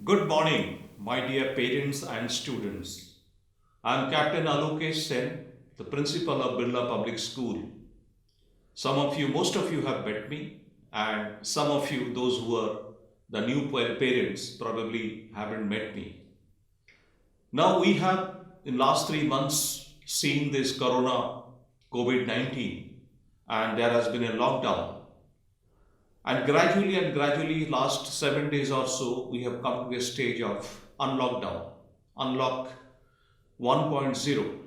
Good morning, my dear parents and students. I am Captain Alokesh Sen, the principal of Birla Public School. Most of you have met me, and some of you, those who are the new parents, probably haven't met me. Now we have, in last 3 months, seen this Corona COVID-19, and there has been a lockdown. And gradually, last 7 days or so, we have come to a stage of unlockdown, unlock 1.0.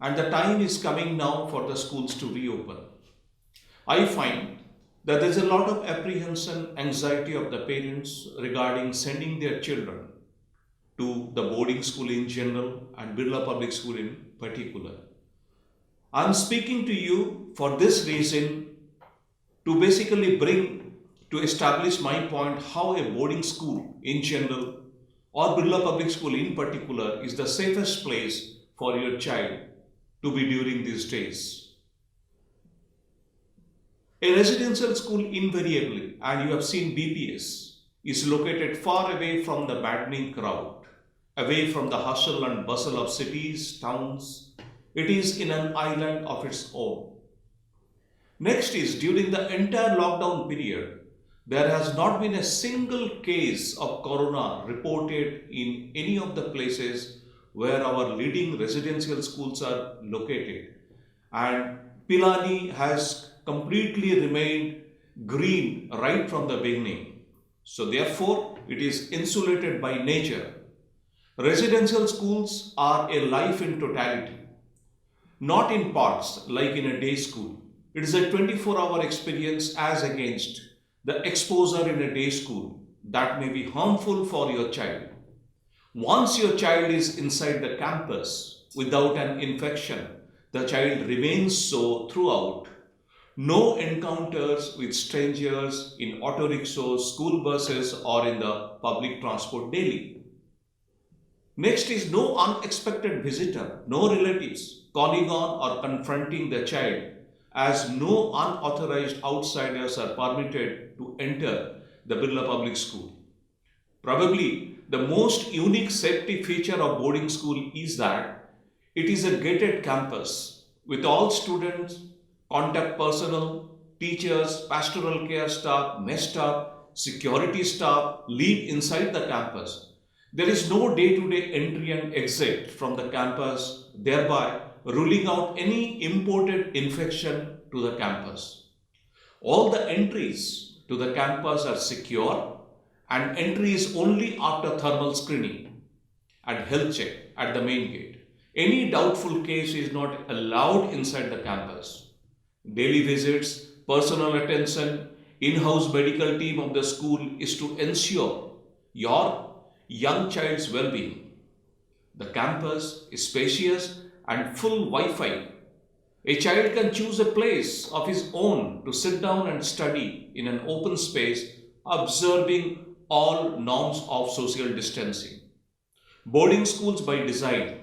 And the time is coming now for the schools to reopen. I find that there's a lot of apprehension, anxiety of the parents regarding sending their children to the boarding school in general and Birla Public School in particular. I'm speaking to you for this reason to basically to establish my point how a boarding school in general or Birla Public School in particular is the safest place for your child to be during these days. A residential school invariably, and you have seen BPS, is located far away from the maddening crowd, away from the hustle and bustle of cities, towns. It is in an island of its own. Next is, during the entire lockdown period, there has not been a single case of corona reported in any of the places where our leading residential schools are located. And Pilani has completely remained green right from the beginning. So therefore, it is insulated by nature. Residential schools are a life in totality, not in parts like in a day school. It is a 24-hour experience as against the exposure in a day school that may be harmful for your child. Once your child is inside the campus without an infection, the child remains so throughout. No encounters with strangers in auto rickshaws, school buses, or in the public transport daily. Next is no unexpected visitor, no relatives calling on or confronting the child, as no unauthorized outsiders are permitted to enter the Birla Public School. Probably the most unique safety feature of boarding school is that it is a gated campus with all students, contact personnel, teachers, pastoral care staff, mess staff, security staff live inside the campus. There is no day-to-day entry and exit from the campus, thereby ruling out any imported infection to the campus. All the entries to the campus are secure, and entry is only after thermal screening and health check at the main gate. Any doubtful case is not allowed inside the campus. Daily visits, personal attention, in-house medical team of the school is to ensure your young child's well-being. The campus is spacious and full Wi-Fi. A child can choose a place of his own to sit down and study in an open space, observing all norms of social distancing. Boarding schools by design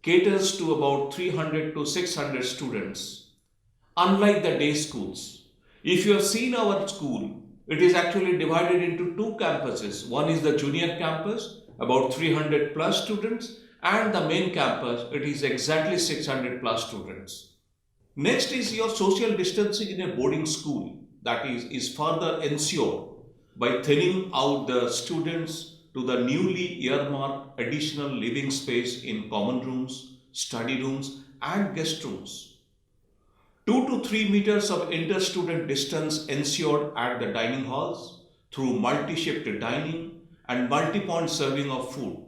caters to about 300 to 600 students. Unlike the day schools, if you have seen our school, it is actually divided into two campuses. One is the junior campus, about 300 plus students, and the main campus, it is exactly 600 plus students. Next is your social distancing in a boarding school, that is further ensured by thinning out the students to the newly earmarked additional living space in common rooms, study rooms, and guest rooms. 2 to 3 meters of inter-student distance ensured at the dining halls through multi-shift dining and multi-point serving of food.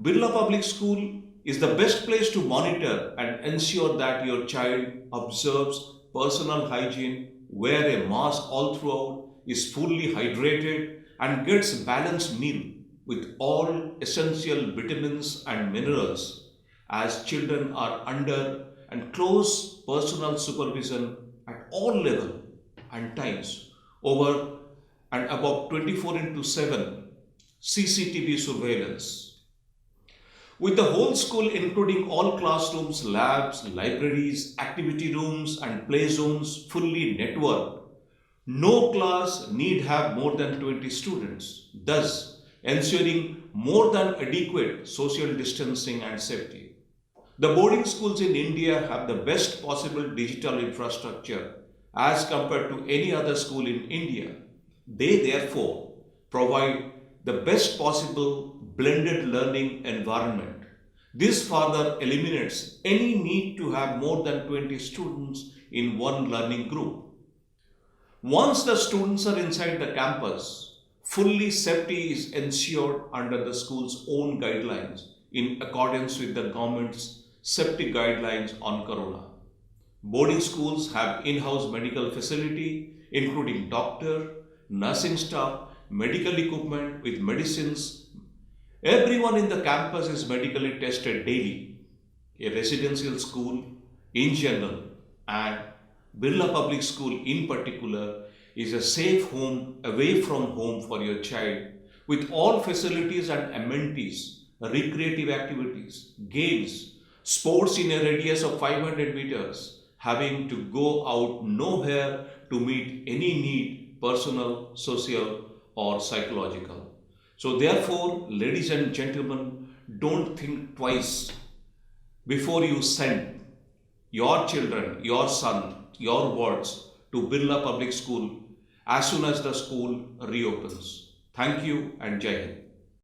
Birla Public School is the best place to monitor and ensure that your child observes personal hygiene, wear a mask all throughout, is fully hydrated, and gets balanced meal with all essential vitamins and minerals, as children are under and close personal supervision at all levels and times over and above 24/7 CCTV surveillance. With the whole school, including all classrooms, labs, libraries, activity rooms, and play zones fully networked, No class need have more than 20 students, thus ensuring more than adequate social distancing and safety. The boarding schools in India have the best possible digital infrastructure as compared to any other school in India. They therefore provide the best possible blended learning environment. This further eliminates any need to have more than 20 students in one learning group. Once the students are inside the campus, fully safety is ensured under the school's own guidelines in accordance with the government's safety guidelines on corona. Boarding schools have in-house medical facility including doctor, nursing staff, medical equipment with medicines. Everyone in the campus is medically tested daily. A residential school in general and Birla Public School in particular is a safe home away from home for your child with all facilities and amenities, recreative activities, games, sports in a radius of 500 meters, having to go out nowhere to meet any need, personal, social, or psychological. So, therefore, ladies and gentlemen, don't think twice before you send your children, your son, your wards to Birla Public School as soon as the school reopens. Thank you and Jai Hind.